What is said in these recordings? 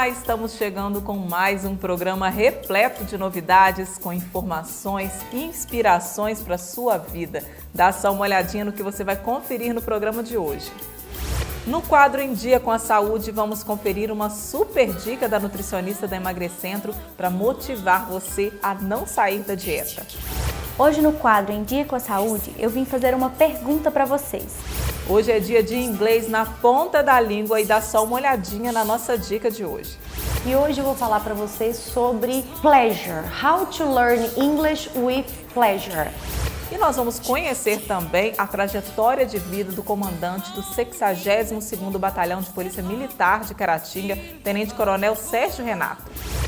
Olá, estamos chegando com mais um programa repleto de novidades, com informações e inspirações para a sua vida. Dá só uma olhadinha no que você vai conferir no programa de hoje. No quadro Em Dia com a Saúde, vamos conferir uma super dica da nutricionista da Emagrecentro para motivar você a não sair da dieta. Hoje no quadro Em Dia com a Saúde, eu vim fazer uma pergunta para vocês. Hoje é dia de inglês na ponta da língua e dá só uma olhadinha na nossa dica de hoje. E hoje eu vou falar para vocês sobre pleasure. How to learn English with pleasure. E nós vamos conhecer também a trajetória de vida do comandante do 62º Batalhão de Polícia Militar de Caratinga, Tenente Coronel Sérgio Renato.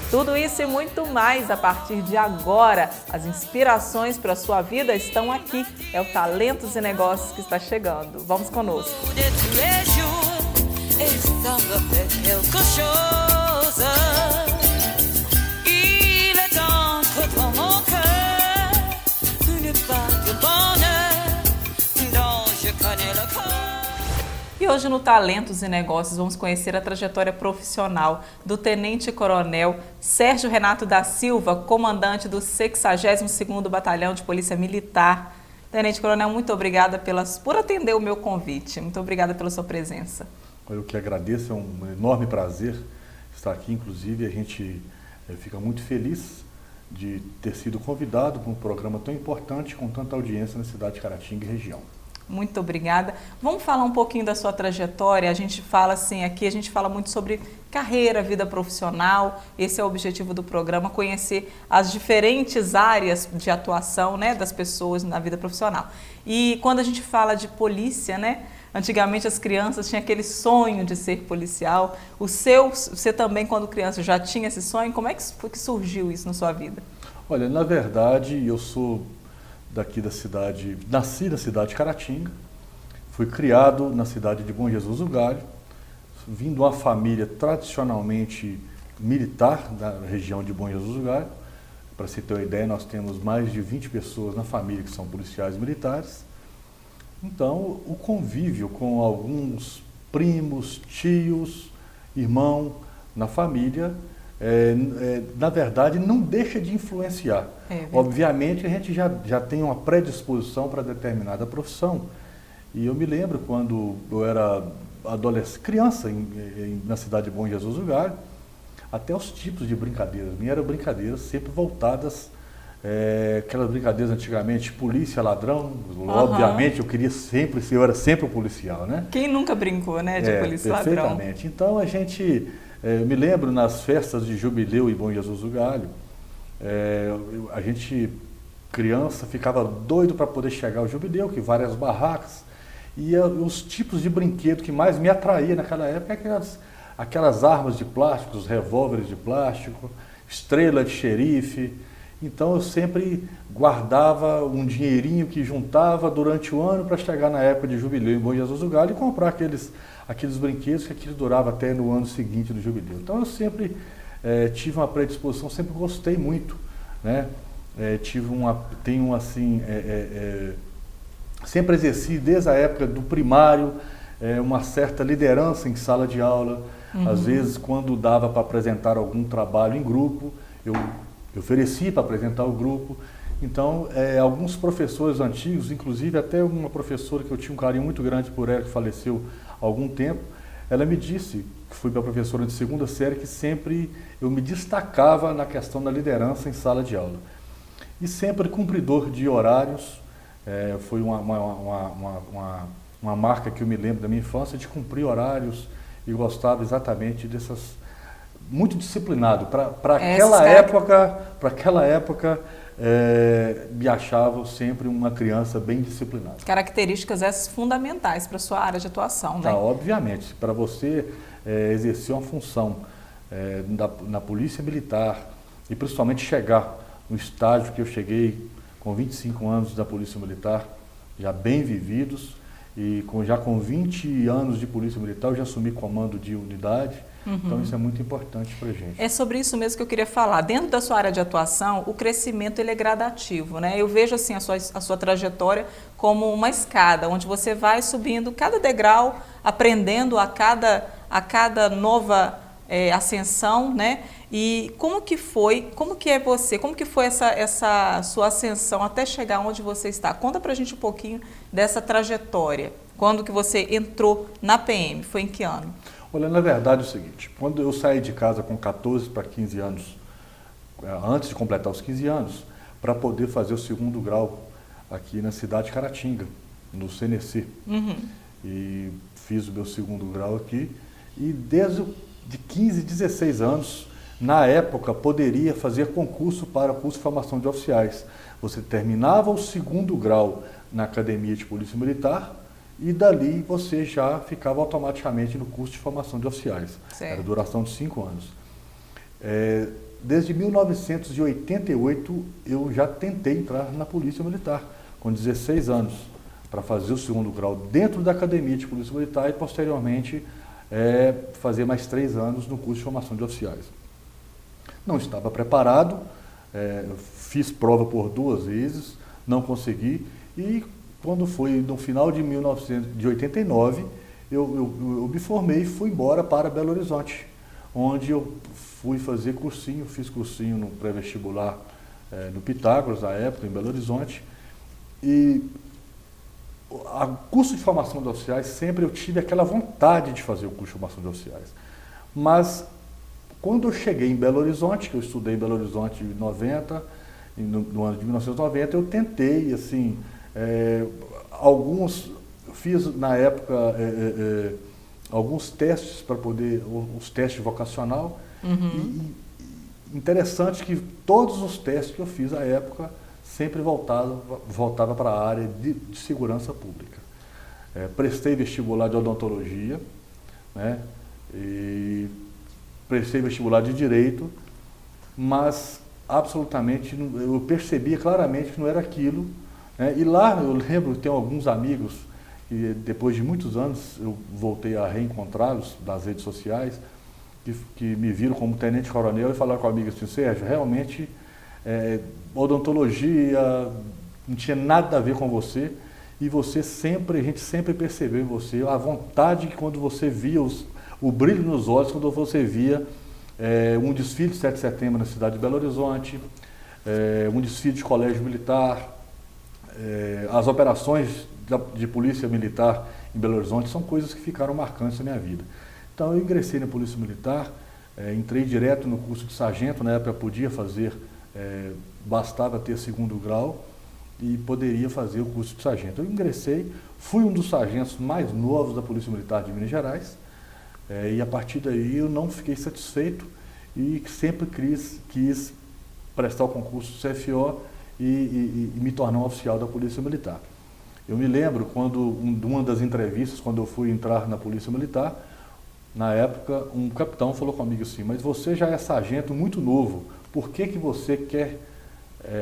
Tudo isso e muito mais a partir de agora. As inspirações para a sua vida estão aqui. É o Talentos e Negócios que está chegando. Vamos conosco. E hoje no Talentos e Negócios vamos conhecer a trajetória profissional do Tenente Coronel Sérgio Renato da Silva, comandante do 62º Batalhão de Polícia Militar. Tenente Coronel, muito obrigada por atender o meu convite. Muito obrigada pela sua presença. Eu que agradeço, é um enorme prazer estar aqui. Inclusive, a gente fica muito feliz de ter sido convidado para um programa tão importante com tanta audiência na cidade de Caratinga e região. Muito obrigada. Vamos falar um pouquinho da sua trajetória. A gente fala assim, aqui a gente fala muito sobre carreira, vida profissional. Esse é o objetivo do programa, conhecer as diferentes áreas de atuação, né, das pessoas na vida profissional. E quando a gente fala de polícia, né, antigamente as crianças tinham aquele sonho de ser policial. Você também, quando criança, já tinha esse sonho? Como é que foi que surgiu isso na sua vida? Olha, na verdade, eu sou daqui da cidade, nasci na cidade de Caratinga, fui criado na cidade de Bom Jesus do Galho, vim de uma família tradicionalmente militar da região de Bom Jesus do Galho. Para você ter uma ideia, nós temos mais de 20 pessoas na família que são policiais militares. Então, o convívio com alguns primos, tios, irmão na família, na verdade, não deixa de influenciar. Obviamente, a gente já tem uma predisposição para determinada profissão. E eu me lembro quando eu era criança na cidade de Bom Jesus do Galho, até os tipos de brincadeiras. Eram brincadeiras sempre voltadas, aquelas brincadeiras antigamente, polícia, ladrão. Obviamente, eu era sempre um policial, né? Quem nunca brincou, né, de polícia e ladrão? Perfeitamente. Então, a gente... Eu me lembro nas festas de jubileu em Bom Jesus do Galho, a gente, criança, ficava doido para poder chegar ao jubileu, que várias barracas, e os tipos de brinquedo que mais me atraía naquela época, aquelas armas de plástico, os revólveres de plástico, estrela de xerife. Então eu sempre guardava um dinheirinho que juntava durante o ano para chegar na época de jubileu em Bom Jesus do Galho e comprar aqueles brinquedos que aquilo durava até no ano seguinte do jubileu. Então eu sempre tive uma predisposição, sempre gostei muito, né? Sempre exerci desde a época do primário uma certa liderança em sala de aula. Às vezes, quando dava para apresentar algum trabalho em grupo, eu ofereci para apresentar o grupo. Então, alguns professores antigos, inclusive até uma professora que eu tinha um carinho muito grande por ela, que faleceu há algum tempo, ela me disse, que fui para professora de segunda série, que sempre eu me destacava na questão da liderança em sala de aula. E sempre cumpridor de horários, foi uma marca que eu me lembro da minha infância, de cumprir horários, e gostava exatamente muito disciplinado. Para aquela época, me achava sempre uma criança bem disciplinada. Características essas fundamentais para a sua área de atuação, né? Obviamente, para você exercer uma função na Polícia Militar e principalmente chegar no estágio que eu cheguei com 25 anos da Polícia Militar, já bem vividos, e já com 20 anos de Polícia Militar eu já assumi comando de unidade. Então isso é muito importante para a gente. É sobre isso mesmo que eu queria falar. Dentro da sua área de atuação, o crescimento ele é gradativo, né? Eu vejo assim a sua trajetória como uma escada, onde você vai subindo cada degrau, aprendendo a cada nova ascensão, né? E como que foi essa sua ascensão até chegar onde você está? Conta pra gente um pouquinho dessa trajetória. Quando que você entrou na PM? Foi em que ano? Olha, na verdade é o seguinte, quando eu saí de casa com 14 para 15 anos, antes de completar os 15 anos, para poder fazer o segundo grau aqui na cidade de Caratinga, no CNC. E fiz o meu segundo grau aqui e desde de 15, 16 anos, na época, poderia fazer concurso para o curso de formação de oficiais. Você terminava o segundo grau na Academia de Polícia Militar e dali você já ficava automaticamente no curso de formação de oficiais. Certo. Era duração de 5 anos. Desde 1988 eu já tentei entrar na Polícia Militar, com 16 anos, para fazer o segundo grau dentro da Academia de Polícia Militar e posteriormente fazer mais 3 anos no curso de formação de oficiais. Não estava preparado, fiz prova por 2 vezes, não consegui e quando foi no final de 1989, eu me formei e fui embora para Belo Horizonte, onde eu fui fazer cursinho, fiz cursinho no pré-vestibular no Pitágoras, na época, em Belo Horizonte. E o curso de formação de oficiais, sempre eu tive aquela vontade de fazer o curso de formação de oficiais. Mas, quando eu cheguei em Belo Horizonte, que eu estudei em Belo Horizonte em 90, no ano de 1990, eu tentei, assim, fiz na época alguns testes para poder, os testes vocacional, e interessante que todos os testes que eu fiz à época sempre voltava para a área de segurança pública. Prestei vestibular de odontologia, né, e prestei vestibular de direito, mas absolutamente eu percebia claramente que não era aquilo. E lá eu lembro, tenho alguns amigos que depois de muitos anos eu voltei a reencontrá-los nas redes sociais, que me viram como tenente-coronel e falaram comigo assim: Sérgio, realmente odontologia não tinha nada a ver com você e a gente sempre percebeu em você a vontade que quando você via o brilho nos olhos, quando você via um desfile de 7 de setembro na cidade de Belo Horizonte, um desfile de colégio militar, as operações de polícia militar em Belo Horizonte são coisas que ficaram marcantes na minha vida. Então eu ingressei na Polícia Militar, entrei direto no curso de sargento, na época eu podia fazer, bastava ter segundo grau e poderia fazer o curso de sargento. Eu ingressei, fui um dos sargentos mais novos da Polícia Militar de Minas Gerais, e a partir daí eu não fiquei satisfeito e sempre quis prestar o concurso do CFO e me tornar um oficial da Polícia Militar. Eu me lembro quando, uma das entrevistas, quando eu fui entrar na Polícia Militar, na época, um capitão falou comigo assim: mas você já é sargento muito novo, por que você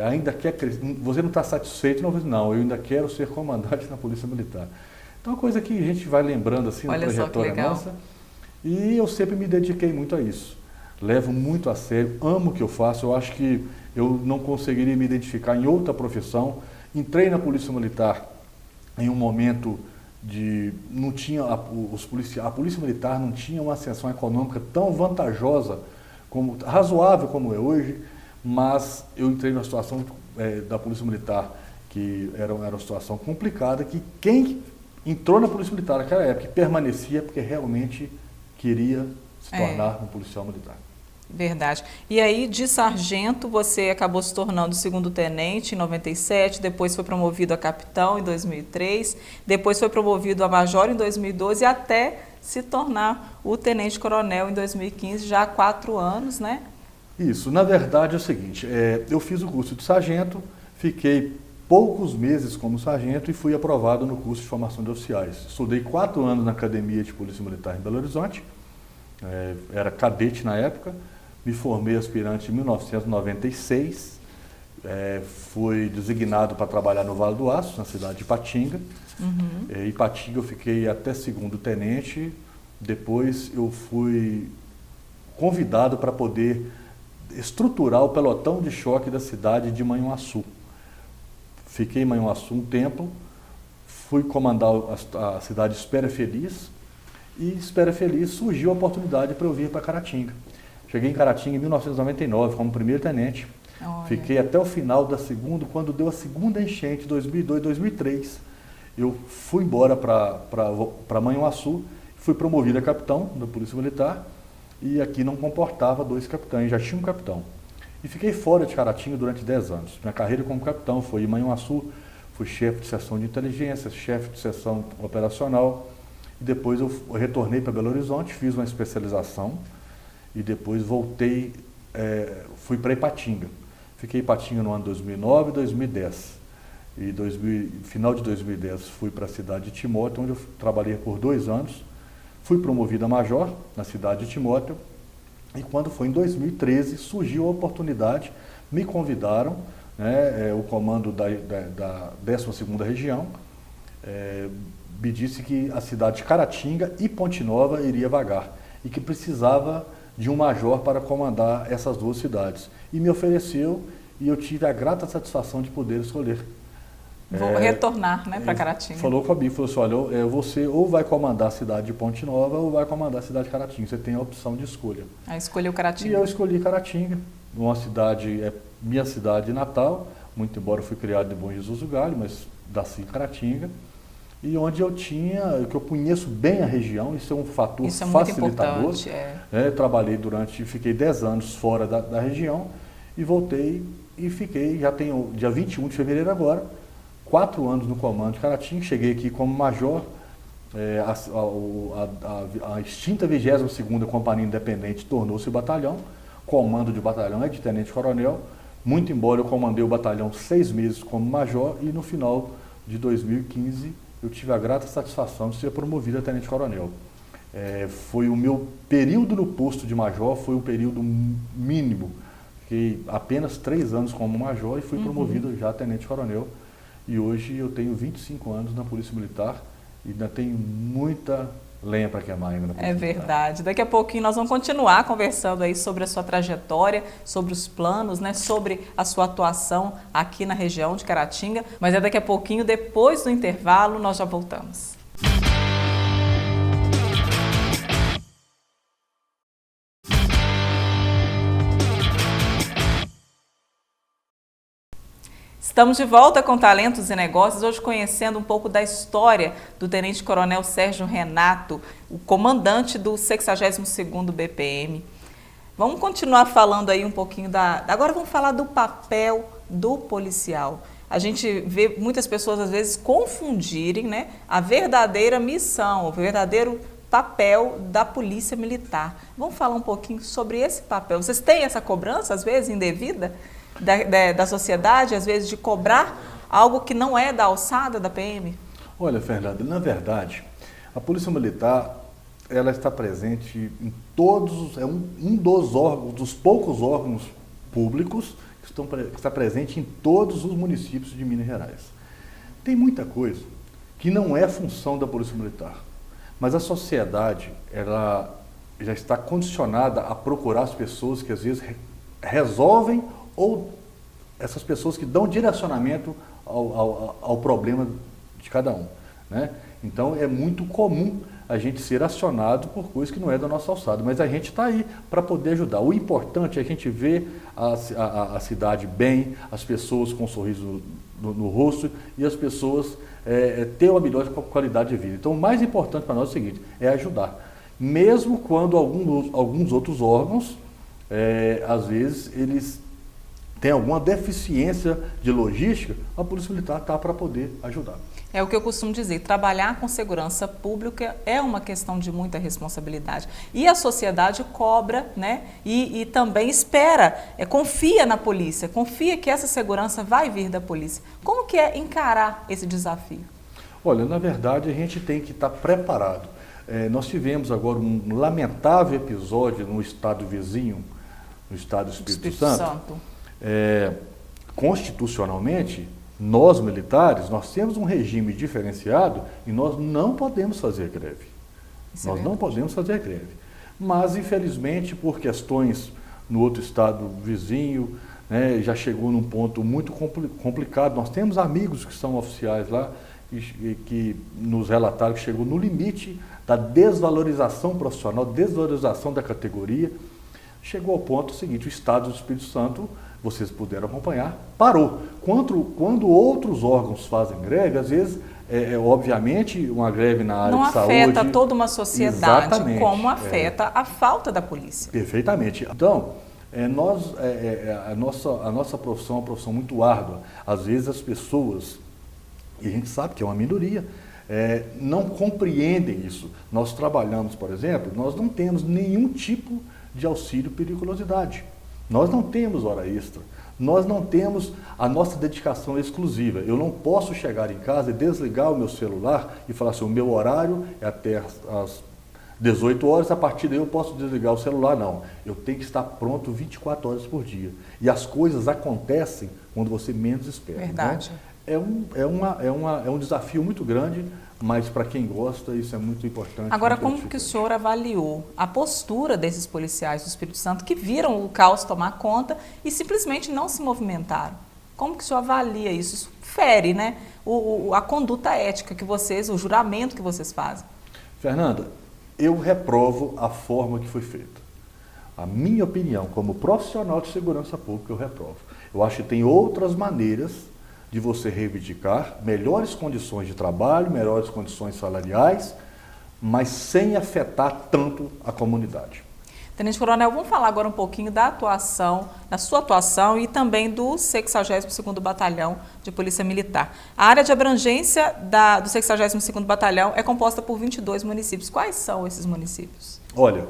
ainda quer crescer? Você não está satisfeito? Não, eu ainda quero ser comandante na Polícia Militar. Então, é uma coisa que a gente vai lembrando assim na trajetória nossa, e eu sempre me dediquei muito a isso. Levo muito a sério, amo o que eu faço, eu acho que eu não conseguiria me identificar em outra profissão. Entrei na Polícia Militar em um momento não tinha, a Polícia Militar não tinha uma ascensão econômica tão vantajosa, razoável como é hoje, mas eu entrei na situação da Polícia Militar, que era uma situação complicada, que quem entrou na Polícia Militar naquela época permanecia porque realmente queria se tornar um policial militar. Verdade. E aí, de sargento, você acabou se tornando segundo tenente em 97, depois foi promovido a capitão em 2003, depois foi promovido a major em 2012 até se tornar o tenente-coronel em 2015, já há 4 anos, né? Isso. Na verdade é o seguinte, eu fiz o curso de sargento, fiquei poucos meses como sargento e fui aprovado no curso de formação de oficiais. Estudei 4 anos na Academia de Polícia Militar em Belo Horizonte, era cadete na época. Me formei aspirante em 1996, fui designado para trabalhar no Vale do Aço, na cidade de Ipatinga. Em Ipatinga eu fiquei até segundo tenente, depois eu fui convidado para poder estruturar o pelotão de choque da cidade de Manhuaçu. Fiquei em Manhuaçu um tempo, fui comandar a cidade de Espera Feliz e, espera feliz, surgiu a oportunidade para eu vir para Caratinga. Cheguei em Caratinga em 1999 como primeiro tenente. Olha. Fiquei até o final da segunda, quando deu a segunda enchente, 2002, 2003. Eu fui embora para Manhuaçu, fui promovido a capitão da Polícia Militar e aqui não comportava 2 capitães, já tinha um capitão. E fiquei fora de Caratinga durante 10 anos. Minha carreira como capitão foi em Manhuaçu, fui chefe de seção de inteligência, chefe de seção operacional e depois eu retornei para Belo Horizonte, fiz uma especialização e depois voltei, fui para Ipatinga. Fiquei em Ipatinga no ano 2009 e 2010. E final de 2010 fui para a cidade de Timóteo, onde eu trabalhei por 2 anos. Fui promovido a major na cidade de Timóteo. E quando foi em 2013, surgiu a oportunidade, me convidaram, né, o comando da 12ª Região, me disse que a cidade de Caratinga e Ponte Nova iria vagar e que precisava de um major para comandar essas 2 cidades. E me ofereceu e eu tive a grata satisfação de poder escolher. Vou retornar, né, para Caratinga. Falou comigo, falou assim, olha, você ou vai comandar a cidade de Ponte Nova ou vai comandar a cidade de Caratinga, você tem a opção de escolha. Aí escolheu Caratinga. E eu escolhi Caratinga, uma cidade, minha cidade natal, muito embora eu fui criado em Bom Jesus do Galho, mas nasci em Caratinga, e onde eu que eu conheço bem a região, isso é um fator facilitador. Muito importante, Trabalhei fiquei 10 anos fora da região e voltei e fiquei, já tenho dia 21 de fevereiro agora, 4 anos no comando de Caratinga, cheguei aqui como major, a extinta 22ª Companhia Independente tornou-se batalhão, comando de batalhão é de tenente-coronel, muito embora eu comandei o batalhão 6 meses como major e no final de 2015 eu tive a grata satisfação de ser promovido a tenente-coronel. Foi o meu período no posto de major, foi um período mínimo, fiquei apenas 3 anos como major e fui promovido já a tenente-coronel. E hoje eu tenho 25 anos na Polícia Militar e ainda tenho muita lenha para queimar ainda na Polícia Militar. Verdade. Daqui a pouquinho nós vamos continuar conversando aí sobre a sua trajetória, sobre os planos, né, sobre a sua atuação aqui na região de Caratinga. Mas daqui a pouquinho, depois do intervalo, nós já voltamos. Estamos de volta com Talentos e Negócios, hoje conhecendo um pouco da história do Tenente Coronel Sérgio Renato, o comandante do 62º BPM. Vamos continuar falando aí um pouquinho Agora vamos falar do papel do policial. A gente vê muitas pessoas às vezes confundirem, né, a verdadeira missão, o verdadeiro papel da Polícia Militar. Vamos falar um pouquinho sobre esse papel. Vocês têm essa cobrança, às vezes, indevida? Da sociedade, às vezes, de cobrar algo que não é da alçada da PM? Olha, Fernanda, na verdade, a Polícia Militar, ela está presente em todos, um dos órgãos, dos poucos órgãos públicos que está presente em todos os municípios de Minas Gerais. Tem muita coisa que não é função da Polícia Militar, mas a sociedade, ela já está condicionada a procurar as pessoas que às vezes resolvem ou essas pessoas que dão direcionamento ao problema de cada um, né? Então é muito comum a gente ser acionado por coisas que não é da nossa alçada, mas a gente está aí para poder ajudar. O importante é a gente ver a cidade bem, as pessoas com um sorriso no rosto e as pessoas ter uma melhor qualidade de vida. Então o mais importante para nós é o seguinte, é ajudar. Mesmo quando alguns outros órgãos, às vezes, eles tem alguma deficiência de logística, a Polícia Militar está para poder ajudar. É o que eu costumo dizer, trabalhar com segurança pública é uma questão de muita responsabilidade. E a sociedade cobra, né? E também espera, confia na polícia, confia que essa segurança vai vir da polícia. Como que é encarar esse desafio? Olha, na verdade, a gente tem que estar preparado. Nós tivemos agora um lamentável episódio no estado vizinho, no estado do Espírito Santo. Constitucionalmente, nós militares, nós temos um regime diferenciado e nós não podemos fazer greve. Nós não podemos fazer greve. Mas, infelizmente, por questões no outro estado vizinho, né, já chegou num ponto muito complicado. Nós temos amigos que são oficiais lá que nos relataram que chegou no limite da desvalorização profissional, desvalorização da categoria. Chegou ao ponto seguinte: o Estado do Espírito Santo, vocês puderam acompanhar, parou. Quando outros órgãos fazem greve, às vezes, obviamente, uma greve na área não de saúde... Não afeta toda uma sociedade, exatamente, como afeta a falta da polícia. Perfeitamente. Então, a nossa profissão é uma profissão muito árdua. Às vezes as pessoas, e a gente sabe que é uma minoria, não compreendem isso. Nós trabalhamos, por exemplo, nós não temos nenhum tipo de auxílio periculosidade. Nós não temos hora extra. Nós não temos a nossa dedicação exclusiva. Eu não posso chegar em casa e desligar o meu celular e falar assim: o meu horário é até as 18 horas, a partir daí eu posso desligar o celular. Não, eu tenho que estar pronto 24 horas por dia. E as coisas acontecem quando você menos espera. Verdade. Então, é um desafio muito grande, mas para quem gosta isso é muito importante. Agora, muito como que o senhor avaliou a postura desses policiais do Espírito Santo que viram o caos tomar conta e simplesmente não se movimentaram? Como que o senhor avalia isso? Isso fere, né, a conduta ética que vocês, o juramento que vocês fazem. Fernanda, eu reprovo a forma que foi feita. A minha opinião, como profissional de segurança pública, eu reprovo. Eu acho que tem outras maneiras de você reivindicar melhores condições de trabalho, melhores condições salariais, mas sem afetar tanto a comunidade. Tenente Coronel, vamos falar agora um pouquinho da atuação, da sua atuação e também do 62º Batalhão de Polícia Militar. A área de abrangência do 62º Batalhão é composta por 22 municípios. Quais são esses municípios? Olha,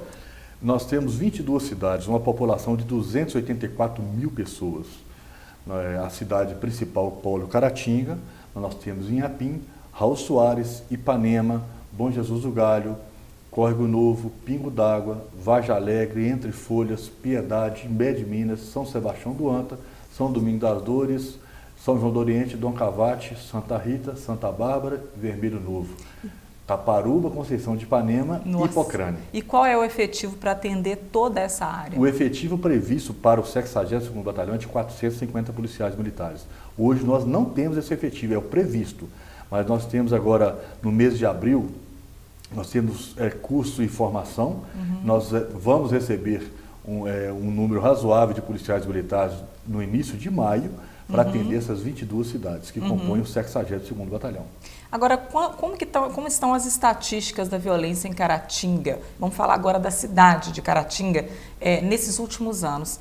nós temos 22 cidades, uma população de 284 mil pessoas. A cidade principal, Polo Caratinga, nós temos Inhapim, Raul Soares, Ipanema, Bom Jesus do Galho, Córrego Novo, Pingo d'Água, Vargem Alegre, Entre Folhas, Piedade, Imbé de Minas, São Sebastião do Anta, São Domingo das Dores, São João do Oriente, Dom Cavate, Santa Rita, Santa Bárbara, Vermelho Novo, Taparuba, Conceição de Ipanema e Pocrane. E qual é o efetivo para atender toda essa área? O efetivo previsto para o 62º Batalhão é de 450 policiais militares. Hoje nós não temos esse efetivo, é o previsto. Mas nós temos agora, no mês de abril, nós temos curso e formação. Nós vamos receber um número razoável de policiais militares no início de maio para atender essas 22 cidades que compõem o 62º Batalhão. Agora, como estão as estatísticas da violência em Caratinga? Vamos falar agora da cidade de Caratinga. Nesses últimos anos,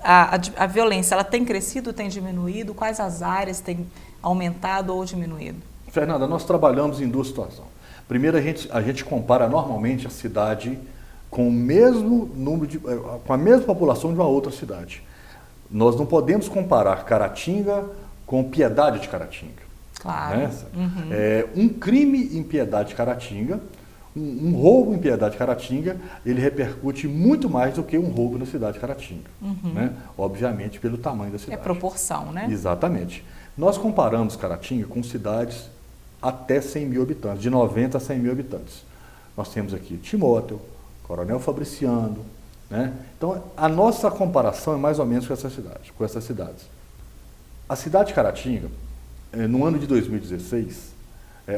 a violência ela tem crescido, tem diminuído? Quais as áreas têm aumentado ou diminuído? Fernanda, nós trabalhamos em duas situações. Primeiro, a gente compara normalmente a cidade com o mesmo número com a mesma população de uma outra cidade. Nós não podemos comparar Caratinga com Piedade de Caratinga. Claro. Né? Um crime em Piedade de Caratinga, um roubo em Piedade de Caratinga, ele repercute muito mais do que um roubo na cidade de Caratinga. Né? Obviamente pelo tamanho da cidade. É proporção, né? Exatamente. Nós comparamos Caratinga com cidades até 100 mil habitantes, de 90 a 100 mil habitantes. Nós temos aqui Timóteo, Coronel Fabriciano, né? Então, a nossa comparação é mais ou menos com essas cidades. A cidade de Caratinga, no ano de 2016,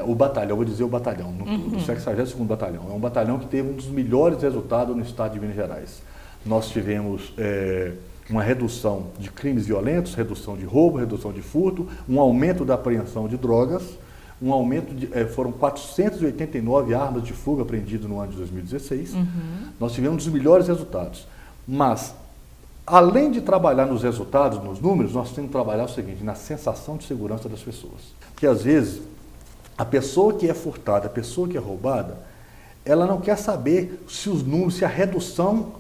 o batalhão, vou dizer o batalhão, o 62º Batalhão, é um batalhão que teve um dos melhores resultados no estado de Minas Gerais. Nós tivemos uma redução de crimes violentos, redução de roubo, redução de furto, um aumento da apreensão de drogas, um aumento foram 489 armas de fogo apreendidas no ano de 2016. Nós tivemos um dos melhores resultados. Mas, além de trabalhar nos resultados, nos números, nós temos que trabalhar o seguinte, na sensação de segurança das pessoas. Porque, às vezes, a pessoa que é furtada, a pessoa que é roubada, ela não quer saber se os números, se a redução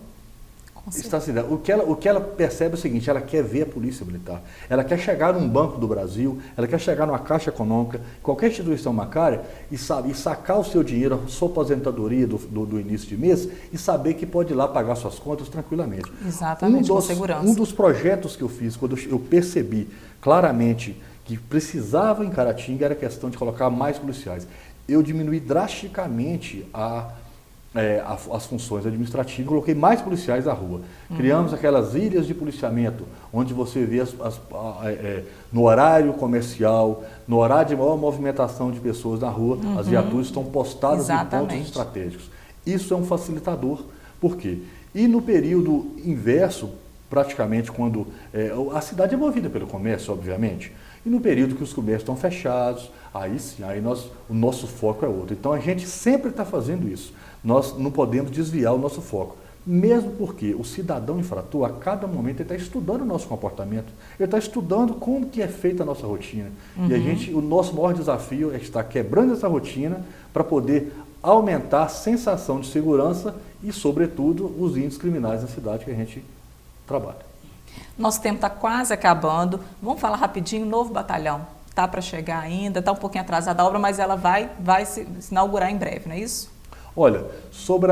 está se dando. O que ela percebe é o seguinte, ela quer ver a polícia militar, ela quer chegar num banco do Brasil, ela quer chegar numa caixa econômica, qualquer instituição bancária e sacar o seu dinheiro, a sua aposentadoria do início de mês e saber que pode ir lá pagar suas contas tranquilamente. Exatamente, com segurança. Um dos projetos que eu fiz, quando eu percebi claramente que precisava em Caratinga, era a questão de colocar mais policiais. Eu diminuí drasticamente as funções administrativas, coloquei mais policiais na rua. Criamos aquelas ilhas de policiamento, onde você vê no horário comercial, no horário de maior movimentação de pessoas na rua, as viaturas estão postadas em pontos estratégicos. Isso é um facilitador. Por quê? E no período inverso, praticamente quando a cidade é movida pelo comércio, obviamente, e no período que os comércios estão fechados, aí sim, o nosso foco é outro. Então a gente sempre está fazendo isso. Nós não podemos desviar o nosso foco, mesmo porque o cidadão infrator, a cada momento, ele está estudando o nosso comportamento, ele está estudando como que é feita a nossa rotina. E o nosso maior desafio é estar quebrando essa rotina para poder aumentar a sensação de segurança e, sobretudo, os índices criminais na cidade que a gente trabalha. Nosso tempo está quase acabando. Vamos falar rapidinho, novo batalhão. Está para chegar ainda, está um pouquinho atrasada a obra, mas ela vai se inaugurar em breve, não é isso? Olha, sobre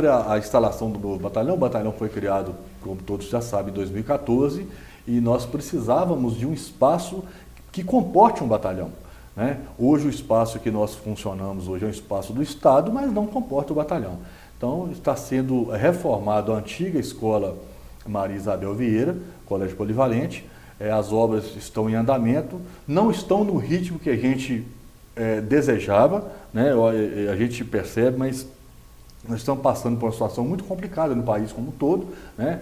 a instalação do novo batalhão, o batalhão foi criado, como todos já sabem, em 2014, e nós precisávamos de um espaço que comporte um batalhão, né? Hoje o espaço que nós funcionamos hoje é um espaço do Estado, mas não comporta o batalhão. Então está sendo reformado a antiga escola Maria Isabel Vieira, colégio polivalente. As obras estão em andamento, não estão no ritmo que a gente desejava, né? A gente percebe, mas nós estamos passando por uma situação muito complicada no país como um todo, né?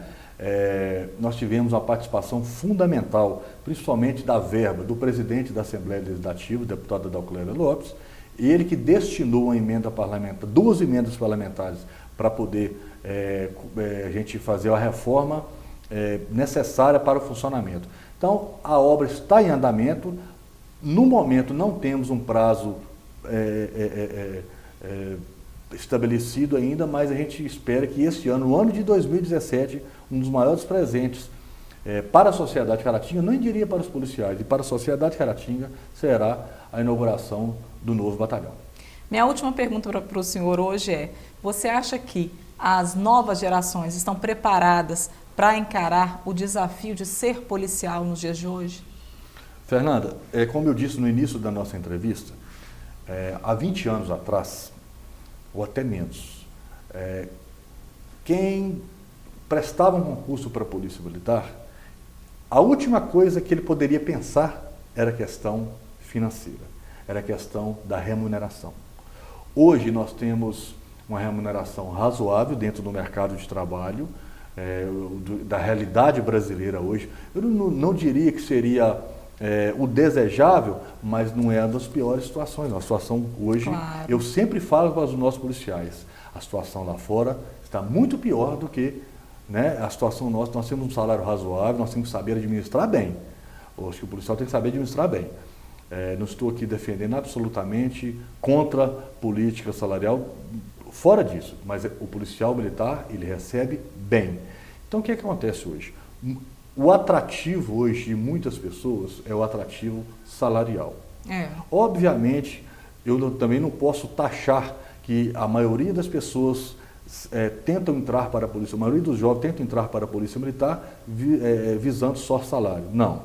Nós tivemos uma participação fundamental, principalmente da verba do presidente da Assembleia Legislativa, o deputado Adalclério Lopes, ele que destinou uma emenda parlamentar, 2 emendas parlamentares, para poder a gente fazer a reforma necessária para o funcionamento. Então, a obra está em andamento. No momento, não temos um prazo estabelecido ainda, mas a gente espera que este ano, o ano de 2017, um dos maiores presentes para a sociedade caratinga, não diria para os policiais, e para a sociedade caratinga, será a inauguração do novo batalhão. Minha última pergunta para o senhor hoje é: você acha que as novas gerações estão preparadas para encarar o desafio de ser policial nos dias de hoje? Fernanda, como eu disse no início da nossa entrevista, há 20 anos atrás, ou até menos, quem prestava um concurso para a Polícia Militar, a última coisa que ele poderia pensar era a questão financeira, era a questão da remuneração. Hoje nós temos uma remuneração razoável dentro do mercado de trabalho, da realidade brasileira hoje. Eu não diria que seria o desejável, mas não é uma das piores situações. A situação hoje, claro, eu sempre falo para os nossos policiais, a situação lá fora está muito pior do que, né, a situação nossa. Nós temos um salário razoável, nós temos que saber administrar bem. Eu acho que o policial tem que saber administrar bem. Não estou aqui defendendo absolutamente contra política salarial, fora disso, mas o policial militar, ele recebe bem. Então, o que acontece hoje? O atrativo hoje de muitas pessoas é o atrativo salarial. Obviamente, eu também não posso taxar que a maioria das pessoas tentam entrar para a polícia, a maioria dos jovens tentam entrar para a polícia militar visando só salário. Não.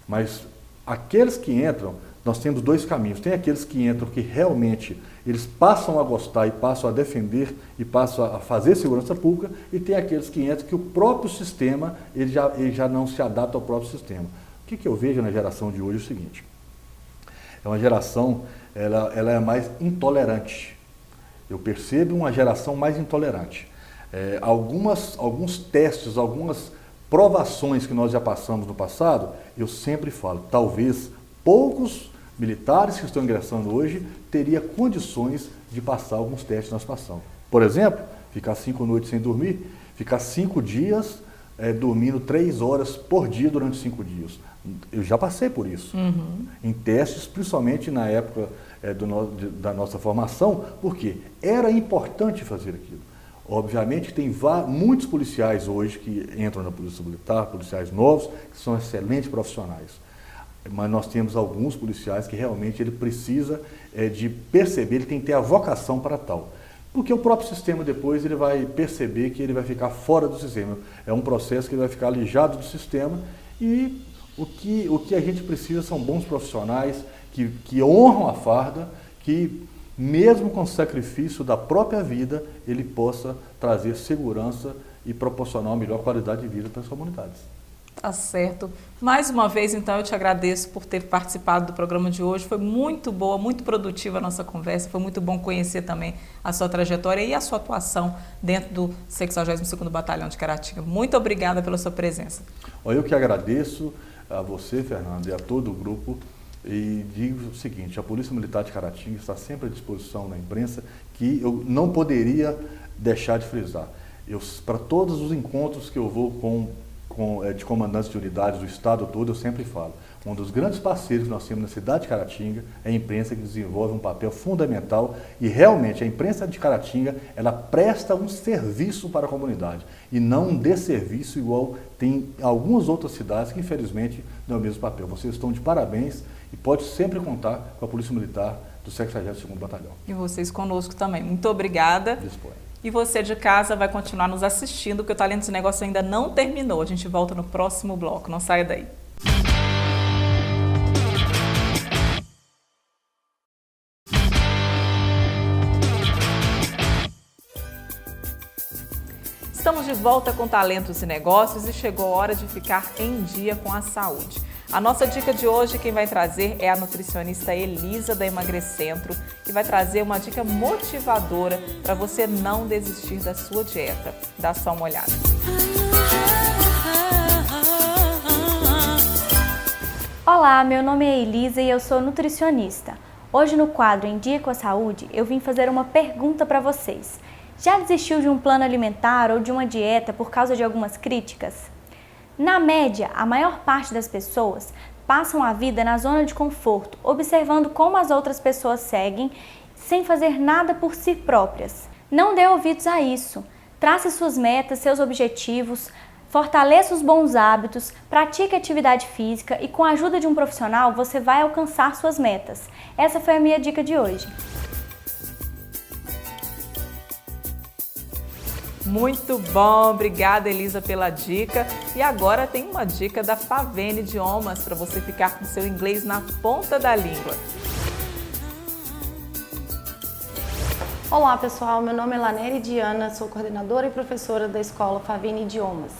Mas aqueles que entram, nós temos 2 caminhos. Tem aqueles que entram que realmente eles passam a gostar e passam a defender e passam a fazer segurança pública, e tem aqueles que entram que o próprio sistema, ele já não se adapta ao próprio sistema. O que eu vejo na geração de hoje é o seguinte: é uma geração, ela é mais intolerante. Eu percebo uma geração mais intolerante. Alguns testes, algumas provações que nós já passamos no passado, eu sempre falo, talvez poucos militares que estão ingressando hoje teria condições de passar alguns testes que nós passamos. Por exemplo, ficar 5 noites sem dormir, ficar 5 dias dormindo 3 horas por dia durante 5 dias. Eu já passei por isso, em testes, principalmente na época da nossa formação, porque era importante fazer aquilo. Obviamente tem muitos policiais hoje que entram na Polícia Militar, policiais novos, que são excelentes profissionais. Mas nós temos alguns policiais que realmente ele precisa de perceber, ele tem que ter a vocação para tal. Porque o próprio sistema depois ele vai perceber que ele vai ficar fora do sistema. É um processo que ele vai ficar alijado do sistema, e o que a gente precisa são bons profissionais que honram a farda, que mesmo com sacrifício da própria vida, ele possa trazer segurança e proporcionar uma melhor qualidade de vida para as comunidades. Tá certo. Mais uma vez, então, eu te agradeço por ter participado do programa de hoje. Foi muito boa, muito produtiva a nossa conversa. Foi muito bom conhecer também a sua trajetória e a sua atuação dentro do 62º Batalhão de Caratinga. Muito obrigada pela sua presença. Eu que agradeço a você, Fernanda, e a todo o grupo. E digo o seguinte, a Polícia Militar de Caratinga está sempre à disposição na imprensa, que eu não poderia deixar de frisar. Para todos os encontros que eu vou de comandantes de unidades do estado todo, eu sempre falo, um dos grandes parceiros que nós temos na cidade de Caratinga é a imprensa, que desenvolve um papel fundamental, e realmente a imprensa de Caratinga, ela presta um serviço para a comunidade e não um desserviço igual tem algumas outras cidades que infelizmente não é o mesmo papel. Vocês estão de parabéns e pode sempre contar com a Polícia Militar do 62º Batalhão. E vocês conosco também. Muito obrigada. Dispõe. E você de casa vai continuar nos assistindo, porque o Talentos e Negócios ainda não terminou. A gente volta no próximo bloco. Não saia daí. Estamos de volta com Talentos e Negócios e chegou a hora de ficar em dia com a saúde. A nossa dica de hoje, quem vai trazer é a nutricionista Elisa da Emagrecentro, que vai trazer uma dica motivadora para você não desistir da sua dieta. Dá só uma olhada. Olá, meu nome é Elisa e eu sou nutricionista. Hoje no quadro Em Dia com a Saúde, eu vim fazer uma pergunta para vocês. Já desistiu de um plano alimentar ou de uma dieta por causa de algumas críticas? Na média, a maior parte das pessoas passam a vida na zona de conforto, observando como as outras pessoas seguem, sem fazer nada por si próprias. Não dê ouvidos a isso. Trace suas metas, seus objetivos, fortaleça os bons hábitos, pratique atividade física e com a ajuda de um profissional você vai alcançar suas metas. Essa foi a minha dica de hoje. Muito bom, obrigada Elisa pela dica. E agora tem uma dica da Favene Idiomas para você ficar com seu inglês na ponta da língua. Olá pessoal, meu nome é Laneri Diana, sou coordenadora e professora da escola Favene Idiomas.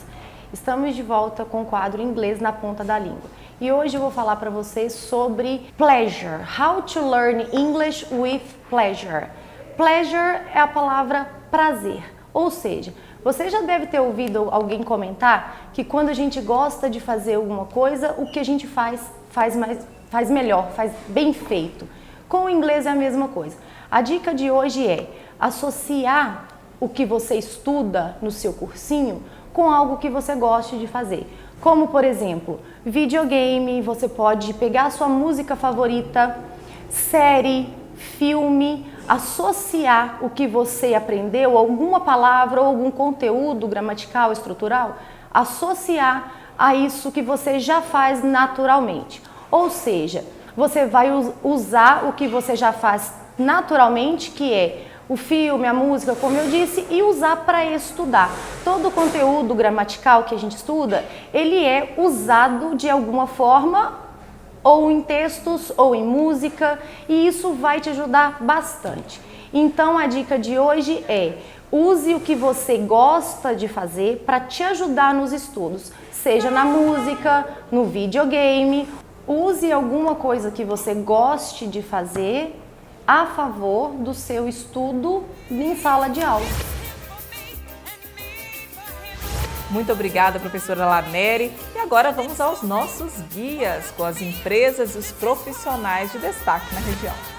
Estamos de volta com o quadro Inglês na Ponta da Língua. E hoje eu vou falar para vocês sobre pleasure. How to learn English with pleasure. Pleasure é a palavra prazer. Ou seja, você já deve ter ouvido alguém comentar que quando a gente gosta de fazer alguma coisa, o que a gente faz melhor, faz bem feito. Com o inglês é a mesma coisa. A dica de hoje é associar o que você estuda no seu cursinho com algo que você goste de fazer. Como, por exemplo, videogame, você pode pegar a sua música favorita, série, filme, associar o que você aprendeu, alguma palavra ou algum conteúdo gramatical, estrutural, associar a isso que você já faz naturalmente. Ou seja, você vai usar o que você já faz naturalmente, que é o filme, a música, como eu disse, e usar para estudar. Todo o conteúdo gramatical que a gente estuda, ele é usado de alguma forma ou em textos, ou em música, e isso vai te ajudar bastante. Então a dica de hoje é, use o que você gosta de fazer para te ajudar nos estudos, seja na música, no videogame, use alguma coisa que você goste de fazer a favor do seu estudo em sala de aula. Muito obrigada, professora Laneri. E agora vamos aos nossos guias com as empresas e os profissionais de destaque na região.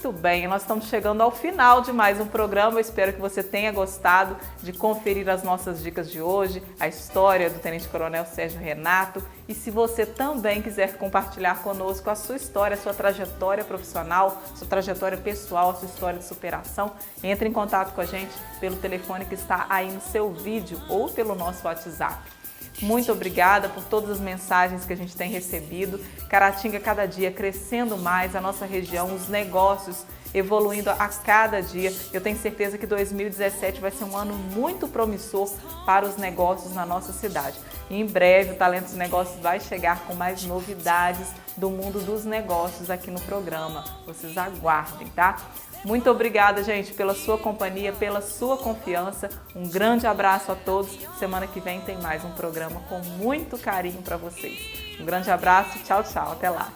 Muito bem, nós estamos chegando ao final de mais um programa. Eu espero que você tenha gostado de conferir as nossas dicas de hoje, a história do Tenente Coronel Sérgio Renato. E se você também quiser compartilhar conosco a sua história, a sua trajetória profissional, sua trajetória pessoal, a sua história de superação, entre em contato com a gente pelo telefone que está aí no seu vídeo ou pelo nosso WhatsApp. Muito obrigada por todas as mensagens que a gente tem recebido. Caratinga cada dia crescendo mais, a nossa região, os negócios evoluindo a cada dia. Eu tenho certeza que 2017 vai ser um ano muito promissor para os negócios na nossa cidade. E em breve o Talentos Negócios vai chegar com mais novidades do mundo dos negócios aqui no programa. Vocês aguardem, tá? Muito obrigada, gente, pela sua companhia, pela sua confiança. Um grande abraço a todos. Semana que vem tem mais um programa com muito carinho para vocês. Um grande abraço, tchau, tchau. Até lá.